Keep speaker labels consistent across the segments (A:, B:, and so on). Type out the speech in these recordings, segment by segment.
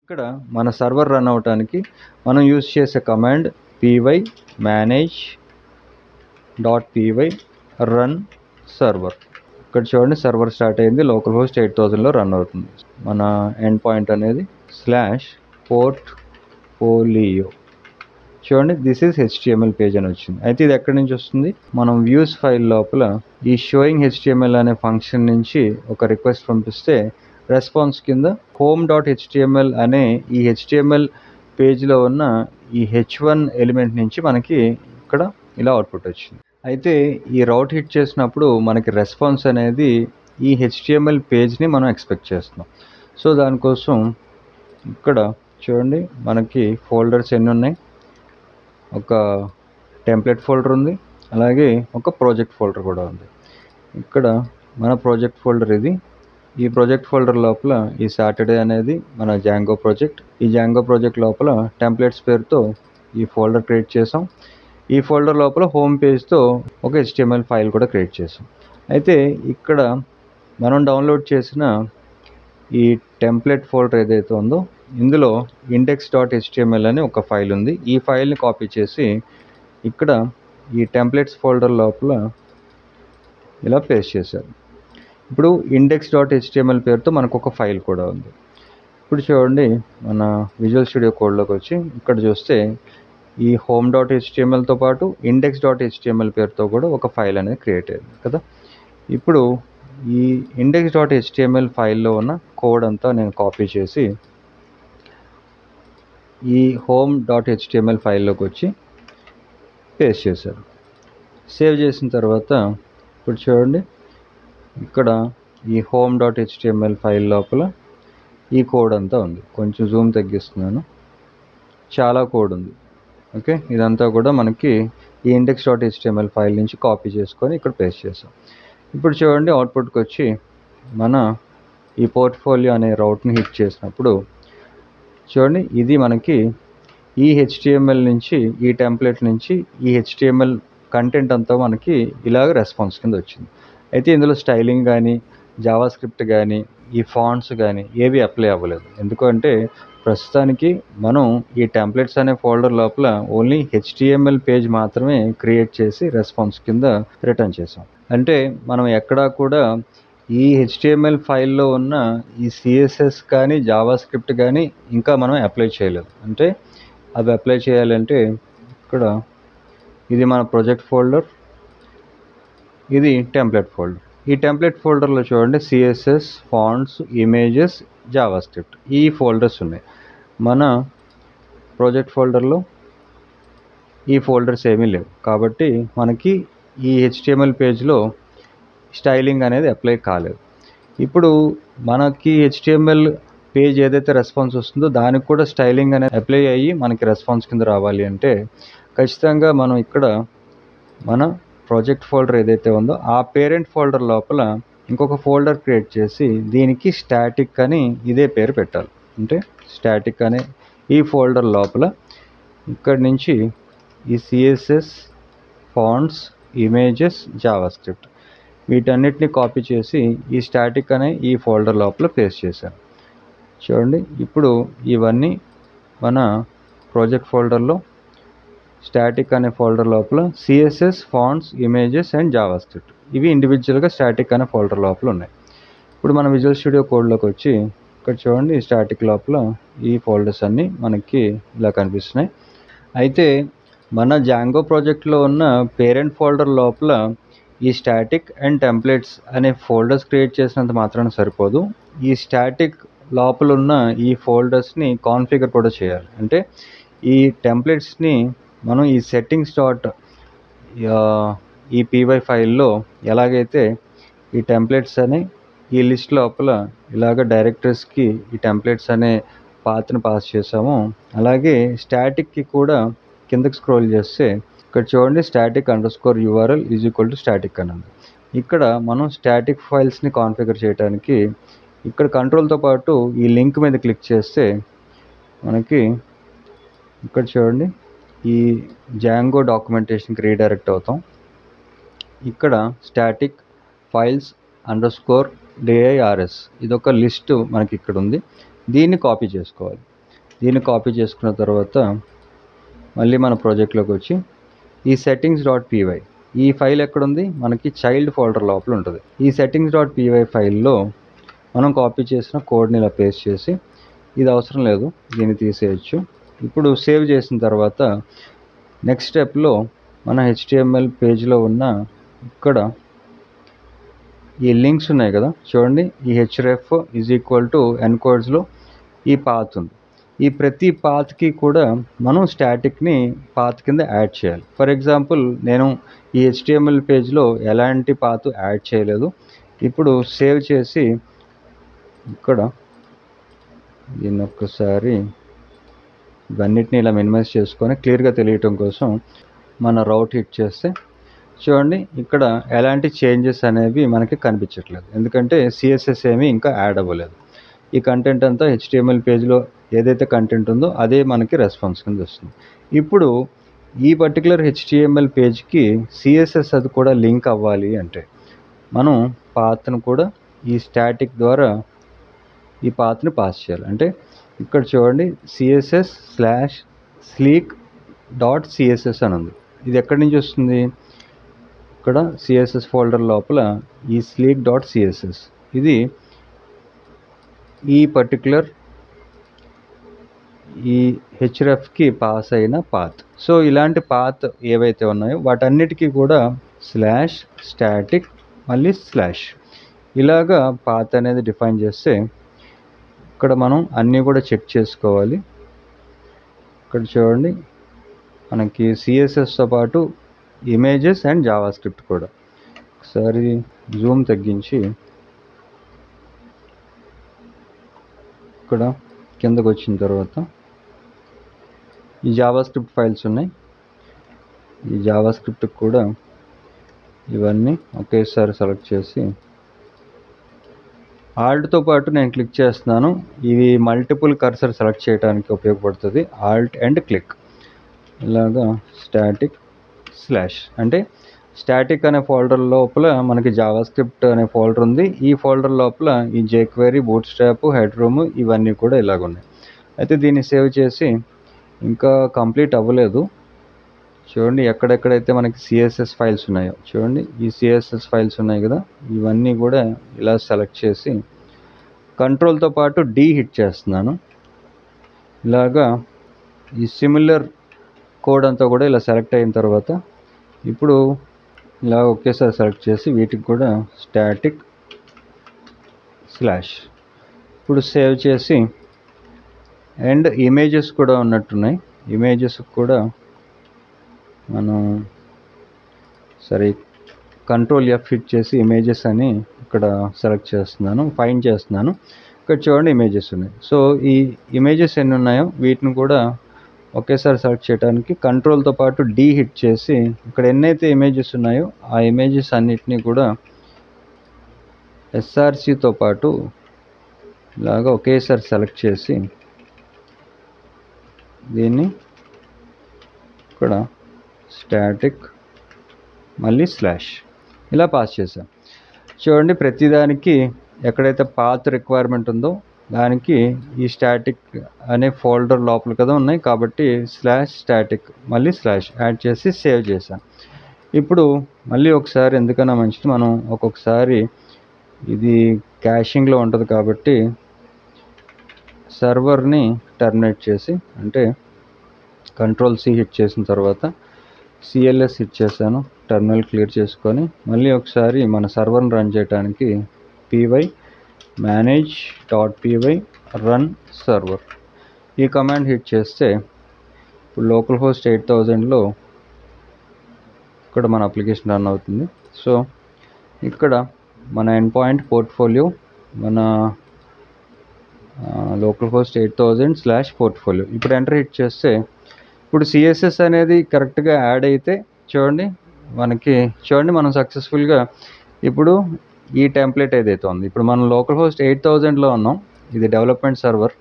A: ఇక్కడ మన server run అవటానికి మనం యూజ్ చేసే command py manage.py run server. ఇక్కడ చూడండి సర్వర్ స్టార్ట్ అయింది, లోకల్ హోస్ట్ 8000లో రన్ అవుతుంది. మన ఎండ్ పాయింట్ అనేది /portfolio. చూడండి దిస్ ఈజ్ HTML పేజ్ అని వచ్చింది. అయితే ఇది ఎక్కడి నుంచి వస్తుంది? మనం వ్యూస్ ఫైల్ లోపల ఈ షోయింగ్ HTML అనే ఫంక్షన్ నుంచి ఒక రిక్వెస్ట్ పంపిస్తే రెస్పాన్స్ కింద home.html అనే ఈ HTML పేజ్లో ఉన్న ఈ h1 ఎలిమెంట్ నుంచి మనకి ఇక్కడ ఇలా అవుట్పుట్ వచ్చింది. అయితే ఈ రౌట్ హిట్ చేసినప్పుడు మనకి రెస్పాన్స్ అనేది ఈ HTML పేజ్ని మనం ఎక్స్పెక్ట్ చేస్తున్నాం. సో దానికోసం ఇక్కడ చూడండి మనకి ఫోల్డర్స్ ఎన్ని ఉన్నాయి. ఒక టెంప్లెట్ ఫోల్డర్ ఉంది, అలాగే ఒక ప్రాజెక్ట్ ఫోల్డర్ కూడా ఉంది. ఇక్కడ మన ప్రాజెక్ట్ ఫోల్డర్ ఇది. ఈ ప్రాజెక్ట్ ఫోల్డర్ లోపల ఈ సాటర్డే అనేది మన జాంగో ప్రాజెక్ట్. ఈ జాంగో ప్రాజెక్ట్ లోపల టెంప్లెట్స్ పేరుతో ఈ ఫోల్డర్ క్రియేట్ చేసాం. ఈ ఫోల్డర్ లోపల హోమ్ పేజ్తో ఒక HTML ఫైల్ కూడా క్రియేట్ చేసాం. అయితే ఇక్కడ మనం డౌన్లోడ్ చేసిన ఈ టెంప్లెట్ ఫోల్డర్ ఏదైతే ఉందో ఇందులో index.html అని ఒక ఫైల్ ఉంది. ఈ ఫైల్ని కాపీ చేసి ఇక్కడ ఈ టెంప్లెట్స్ ఫోల్డర్ లోపల ఇలా పేస్ట్ చేశారు. ఇప్పుడు index.html పేరుతో మనకు ఒక ఫైల్ కూడా ఉంది. ఇప్పుడు చూడండి మన విజువల్ స్టూడియో కోడ్లోకి వచ్చి ఇక్కడ చూస్తే ఈ home.htmlతో పాటు index.html పేరుతో కూడా ఒక ఫైల్ అనేది క్రియేట్ అయింది కదా. ఇప్పుడు ఈ index.html ఫైల్లో ఉన్న కోడ్ అంతా నేను కాపీ చేసి ఈ home.html ఫైల్లోకి వచ్చి పేస్ట్ చేశారు. సేవ్ చేసిన తర్వాత ఇప్పుడు చూడండి ఇక్కడ ఈ home.html ఫైల్ లోపల ఈ కోడ్ అంతా ఉంది. కొంచెం జూమ్ తగ్గిస్తున్నాను, చాలా కోడ్ ఉంది. ఓకే, ఇదంతా కూడా మనకి ఈ index.html ఫైల్ నుంచి కాపీ చేసుకొని ఇక్కడ పేస్ట్ చేసాం. ఇప్పుడు చూడండి అవుట్పుట్కి వచ్చి మన ఈ పోర్ట్ఫోలియో అనే రౌట్ని హిట్ చేసినప్పుడు చూడండి ఇది మనకి ఈ HTML నుంచి ఈ టెంప్లెట్ నుంచి ఈ HTML కంటెంట్ అంతా మనకి ఇలాగ రెస్పాన్స్ కింద వచ్చింది. అయితే ఇందులో స్టైలింగ్ కానీ జావా స్క్రిప్ట్ కానీ ఈ ఫాంట్స్ కానీ ఏవి అప్లై అవ్వలేదు. ఎందుకంటే ప్రస్తుతానికి మనం ఈ టెంప్లెట్స్ అనే ఫోల్డర్ లోపల ఓన్లీ HTML పేజ్ మాత్రమే క్రియేట్ చేసి రెస్పాన్స్ కింద రిటర్న్ చేసాం. అంటే మనం ఎక్కడా కూడా ఈ HTML ఫైల్లో ఉన్న ఈ CSS కానీ జావా స్క్రిప్ట్ కానీ ఇంకా మనం అప్లై చేయలేదు. అంటే అవి అప్లై చేయాలంటే ఇక్కడ ఇది మన ప్రాజెక్ట్ ఫోల్డర్, ఇది టెంప్లెట్ ఫోల్డర్. ఈ టెంప్లెట్ ఫోల్డర్లో చూడండి CSS, fonts, images, Java script ఈ ఫోల్డర్స్ ఉన్నాయి. మన ప్రాజెక్ట్ ఫోల్డర్లో ఈ ఫోల్డర్స్ ఏమీ లేవు కాబట్టి మనకి ఈ HTML పేజ్లో స్టైలింగ్ అనేది అప్లై కాలేదు. ఇప్పుడు మనకి HTML పేజ్ ఏదైతే రెస్పాన్స్ వస్తుందో దానికి కూడా స్టైలింగ్ అనేది అప్లై అయ్యి మనకి రెస్పాన్స్ కింద రావాలి అంటే ఖచ్చితంగా మనం ఇక్కడ మన ప్రాజెక్ట్ ఫోల్డర్ ఏదైతే ఉందో ఆ పేరెంట్ ఫోల్డర్ లోపల ఇంకొక ఫోల్డర్ క్రియేట్ చేసి దీనికి స్టాటిక్ అని ఇదే పేరు పెట్టాలి. అంటే స్టాటిక్ అనే ఈ ఫోల్డర్ లోపల ఇక్కడి నుంచి ఈ CSS, fonts, images, Java script వీటన్నిటిని కాపీ చేసి ఈ స్టాటిక్ అనే ఈ ఫోల్డర్ లోపల పేస్ట్ చేశాను. చూడండి ఇప్పుడు ఇవన్నీ మన ప్రాజెక్ట్ ఫోల్డర్లో స్టాటిక్ అనే ఫోల్డర్ లోపల CSS, fonts, images and Java script ఇవి ఇండివిజువల్గా స్టాటిక్ అనే ఫోల్డర్ లోపల ఉన్నాయి. ఇప్పుడు మన విజువల్ స్టూడియో కోడ్లోకి వచ్చి ఇక్కడ చూడండి ఈ స్టాటిక్ లోపల ఈ ఫోల్డర్స్ అన్నీ మనకి ఇలా కనిపిస్తున్నాయి. అయితే మన జాంగో ప్రాజెక్ట్లో ఉన్న పేరెంట్ ఫోల్డర్ లోపల ఈ స్టాటిక్ అండ్ టెంప్లెట్స్ అనే ఫోల్డర్స్ క్రియేట్ చేసినంత మాత్రాన సరిపోదు. ఈ స్టాటిక్ లోపల ఉన్న ఈ ఫోల్డర్స్ని కాన్ఫిగర్ కూడా చేయాలి. అంటే ఈ టెంప్లెట్స్ని మనం ఈ సెట్టింగ్స్ డాట్ ఈ py ఫైల్లో ఎలాగైతే ఈ టెంప్లెట్స్ అనే ఈ లిస్ట్ లోపల ఇలాగ డైరెక్టరీస్కి ఈ టెంప్లెట్స్ అనే పాత్రను పాస్ చేసామో అలాగే స్టాటిక్కి కూడా కిందకి స్క్రోల్ చేస్తే ఇక్కడ చూడండి static_url = static అని ఉంది. ఇక్కడ మనం స్టాటిక్ ఫైల్స్ని కాన్ఫిగర్ చేయడానికి ఇక్కడ కంట్రోల్తో పాటు ఈ లింక్ మీద క్లిక్ చేస్తే మనకి ఇక్కడ చూడండి ఈ జాంగో డాక్యుమెంటేషన్కి రీడైరెక్ట్ అవుతాం. ఇక్కడ స్టాటిక్ ఫైల్స్ _dirs ఇదొక లిస్టు మనకి ఇక్కడ ఉంది. దీన్ని కాపీ చేసుకోవాలి. దీన్ని కాపీ చేసుకున్న తర్వాత మళ్ళీ మన ప్రాజెక్ట్లోకి వచ్చి ఈ settings.py ఈ ఫైల్ ఎక్కడుంది, మనకి చైల్డ్ ఫోల్డర్ లోపల ఉంటుంది. ఈ settings.py ఫైల్లో మనం కాపీ చేసిన కోడ్ని ఇలా పేస్ట్ చేసి, ఇది అవసరం లేదు దీన్ని తీసేయచ్చు. ఇప్పుడు సేవ్ చేసిన తర్వాత నెక్స్ట్ స్టెప్లో మన HTML పేజ్లో ఉన్న ఇక్కడ ఈ లింక్స్ ఉన్నాయి కదా చూడండి, ఈ href encodesలో ఈ పాత్ ఉంది. ఈ ప్రతి పాత్కి కూడా మనం స్టాటిక్ని పాత్ కింద యాడ్ చేయాలి. ఫర్ ఎగ్జాంపుల్ నేను ఈ HTML పేజ్లో ఎలాంటి పాత్ యాడ్ చేయలేదు. ఇప్పుడు సేవ్ చేసి ఇక్కడ దీన్ని ఒక్కసారి ఇవన్నిటిని ఇలా మినిమైజ్ చేసుకొని క్లియర్గా తెలియటం కోసం మన రౌట్ హిట్ చేస్తే చూడండి ఇక్కడ ఎలాంటి చేంజెస్ అనేవి మనకి కనిపించట్లేదు, ఎందుకంటే CSS ఏమీ ఇంకా యాడ్ అవ్వలేదు. ఈ కంటెంట్ అంతా HTML పేజ్లో ఏదైతే కంటెంట్ ఉందో అదే మనకి రెస్పాన్స్ కింద వస్తుంది. ఇప్పుడు ఈ పర్టికులర్ HTML పేజ్కి CSS అది కూడా లింక్ అవ్వాలి అంటే మనం పాత్ను కూడా ఈ స్టాటిక్ ద్వారా ఈ పాత్ని పాస్ చేయాలి. అంటే ఇక్కడ చూడండి css/sleek.css అని ఉంది. ఇది ఎక్కడి నుంచి వస్తుంది, ఇక్కడ CSS ఫోల్డర్ లోపల ఈ sleek.css ఇది ఈ పర్టికులర్ ఈ hrefకి పాస్ అయిన పాత్. సో ఇలాంటి పాత్ ఏవైతే ఉన్నాయో వాటన్నిటికీ కూడా /static మళ్ళీ ఇలాగా పాత్ అనేది డిఫైన్ చేస్తే ఇక్కడ మనం అన్నీ కూడా చెక్ చేసుకోవాలి. ఇక్కడ చూడండి మనకి CSSతో పాటు ఇమేజెస్ అండ్ జావాస్క్రిప్ట్ కూడా. ఒకసారి జూమ్ తగ్గించి ఇక్కడ కిందకు వచ్చిన తర్వాత ఈ జావాస్క్రిప్ట్ ఫైల్స్ ఉన్నాయి. ఈ జావాస్క్రిప్ట్ కూడా ఇవన్నీ ఒకేసారి సెలెక్ట్ చేసి ఆల్ట్తో పాటు నేను క్లిక్ చేస్తున్నాను. ఇవి మల్టిపుల్ కర్సర్ సెలెక్ట్ చేయడానికి ఉపయోగపడుతుంది. ఆల్ట్ అండ్ క్లిక్ ఇలాగా స్టాటిక్ అంటే స్టాటిక్ అనే ఫోల్డర్ లోపల మనకి జావాస్క్రిప్ట్ అనే ఫోల్డర్ ఉంది. ఈ ఫోల్డర్ లోపల ఈ jQuery, బూట్స్ట్రాప్, హెడ్రూమ్ ఇవన్నీ కూడా ఇలాగ ఉన్నాయి. అయితే దీన్ని సేవ్ చేసి ఇంకా కంప్లీట్ అవ్వలేదు. చూడండి ఎక్కడెక్కడైతే మనకి CSS ఫైల్స్ ఉన్నాయో చూడండి, ఈ CSS ఫైల్స్ ఉన్నాయి కదా, ఇవన్నీ కూడా ఇలా సెలెక్ట్ చేసి కంట్రోల్తో పాటు D హిట్ చేస్తున్నాను. ఇలాగా ఈ సిమిలర్ కోడ్ అంతా కూడా ఇలా సెలెక్ట్ అయిన తర్వాత ఇప్పుడు ఇలా ఒకేసారి సెలెక్ట్ చేసి వీటికి కూడా స్టాటిక్ / ఇప్పుడు సేవ్ చేసి అండ్ ఇమేజెస్ కూడా ఉన్నట్టున్నాయి. ఇమేజెస్ కూడా మనం సరే కంట్రోల్ F హిట్ చేసి ఇమేజెస్ అని ఇక్కడ సెలెక్ట్ చేస్తున్నాను, ఫైండ్ చేస్తున్నాను. ఇక్కడ చూడండి ఇమేజెస్ ఉన్నాయి. సో ఈ ఇమేజెస్ ఎన్ని ఉన్నాయో వీటిని కూడా ఒకేసారి సెలెక్ట్ చేయడానికి కంట్రోల్తో పాటు D హిట్ చేసి ఇక్కడ ఎన్నైతే ఇమేజెస్ ఉన్నాయో ఆ ఇమేజెస్ అన్నిటినీ కూడా SRCతో పాటు ఇలాగా ఒకేసారి సెలెక్ట్ చేసి దీన్ని ఇక్కడ స్టాటిక్ మళ్ళీ / ఇలా పాస్ చేసాం. చూడండి ప్రతిదానికి ఎక్కడైతే పాత్ రిక్వైర్మెంట్ ఉందో దానికి ఈ స్టాటిక్ అనే ఫోల్డర్ లోపల కదా ఉన్నాయి కాబట్టి /static మళ్ళీ / యాడ్ చేసి సేవ్ చేశాను. ఇప్పుడు మళ్ళీ ఒకసారి ఎందుకన్నా మంచిది, మనం ఒక్కొక్కసారి ఇది క్యాషింగ్లో ఉంటుంది కాబట్టి సర్వర్ని టర్మినేట్ చేసి అంటే కంట్రోల్ C హిట్ చేసిన తర్వాత CLS హిట్ చేశాను, టర్మినల్ క్లియర్ చేసుకొని మళ్ళీ ఒకసారి మన సర్వర్ని రన్ చేయడానికి py manage.py run server ఈ కమాండ్ హిట్ చేస్తే ఇప్పుడు లోకల్ హోస్ట్ 8000లో ఇక్కడ మన అప్లికేషన్ రన్ అవుతుంది. సో ఇక్కడ మన ఎండ్ పాయింట్ పోర్ట్ఫోలియో మన లోకల్ హోస్ట్ 8000/portfolio ఇప్పుడు ఎంటర్ హిట్ చేస్తే ఇప్పుడు CSS అనేది కరెక్ట్గా యాడ్ అయితే చూడండి మనం సక్సెస్ఫుల్గా ఇప్పుడు ఈ టెంప్లెట్ ఏదైతే ఉంది, ఇప్పుడు మనం లోకల్ హోస్ట్ 8000లో ఉన్నాం, ఇది development server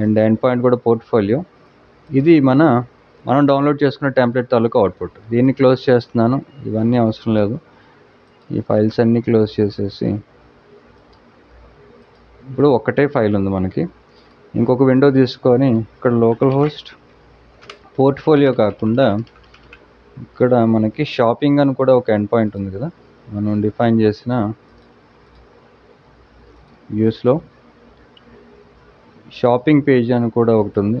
A: and end point కూడా పోర్ట్ఫోలియో. ఇది మనం డౌన్లోడ్ చేసుకున్న టెంప్లెట్ తాలూకు అవుట్పుట్. దీన్ని క్లోజ్ చేస్తున్నాను, ఇవన్నీ అవసరం లేదు, ఈ ఫైల్స్ అన్నీ క్లోజ్ చేసేసి ఇప్పుడు ఒకటే ఫైల్ ఉంది మనకి. ఇంకొక విండో తీసుకొని ఇక్కడ లోకల్ హోస్ట్ పోర్ట్ఫోలియో కాకుండా ఇక్కడ మనకి షాపింగ్ అని కూడా ఒక ఎండ్ పాయింట్ ఉంది కదా, మనం డిఫైన్ చేసిన వ్యూస్లో షాపింగ్ పేజ్ అని కూడా ఒకటి ఉంది,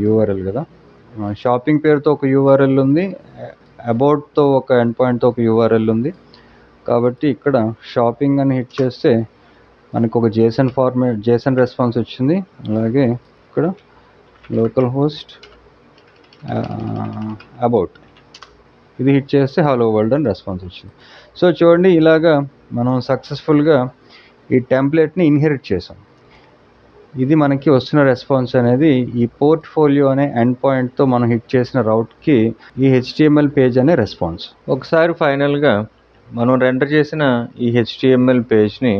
A: యూఆర్ఎల్ కదా, షాపింగ్ పేరుతో ఒక యూఆర్ఎల్ ఉంది, అబౌట్తో ఒక ఎండ్ పాయింట్తో ఒక యూఆర్ఎల్ ఉంది. కాబట్టి ఇక్కడ షాపింగ్ అని హిట్ చేస్తే మనకు ఒక జేసన్ రెస్పాన్స్ వచ్చింది. అలాగే ఇక్కడ లోకల్ హోస్ట్ అబౌట్ ఇది హిట్ చేస్తే హలో వరల్డ్ అని రెస్పాన్స్ వచ్చింది. సో చూడండి, ఇలాగా మనం సక్సెస్ఫుల్గా ఈ టెంప్లెట్ని ఇన్హెరిట్ చేసాం. ఇది మనకి వస్తున్న రెస్పాన్స్ అనేది ఈ పోర్ట్ఫోలియో అనే ఎండ్ పాయింట్తో మనం హిట్ చేసిన రౌట్కి ఈ HTML పేజ్ అనే రెస్పాన్స్. ఒకసారి ఫైనల్గా మనం రెండర్ చేసిన ఈ HTML పేజ్ని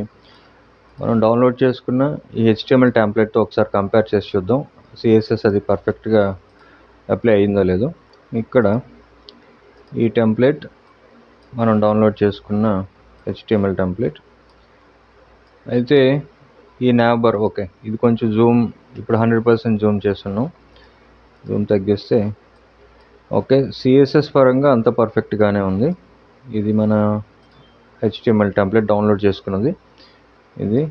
A: మనం డౌన్లోడ్ చేసుకున్న ఈ HTML టెంప్లెట్తో ఒకసారి కంపేర్ చేసి చూద్దాం, CSS అది పర్ఫెక్ట్గా అప్లై అయిందో లేదో. ఇక్కడ ఈ టెంప్లెట్ మనం డౌన్లోడ్ చేసుకున్న HTML టెంప్లెట్ అయితే ఈ nav bar ఓకే, ఇది కొంచెం జూమ్ ఇప్పుడు 100% జూమ్ చేస్తున్నాం, జూమ్ తగ్గిస్తే ఓకే, CSS పరంగా అంత పర్ఫెక్ట్గానే ఉంది. ఇది మన HTML టెంప్లెట్ డౌన్లోడ్ చేసుకున్నది ఇది.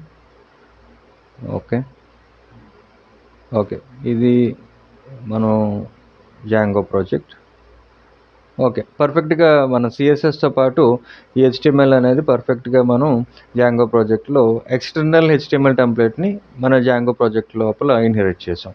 A: ఓకే ఇది మనం జాంగో ప్రాజెక్ట్. ఓకే, పర్ఫెక్ట్గా మన CSSతో పాటు ఈ HTML అనేది పర్ఫెక్ట్గా మనం జాంగో ప్రాజెక్ట్లో ఎక్స్టర్నల్ HTML టెంప్లెట్ని మన జాంగో ప్రాజెక్ట్ లోపల ఇన్హెరిట్ చేసాం.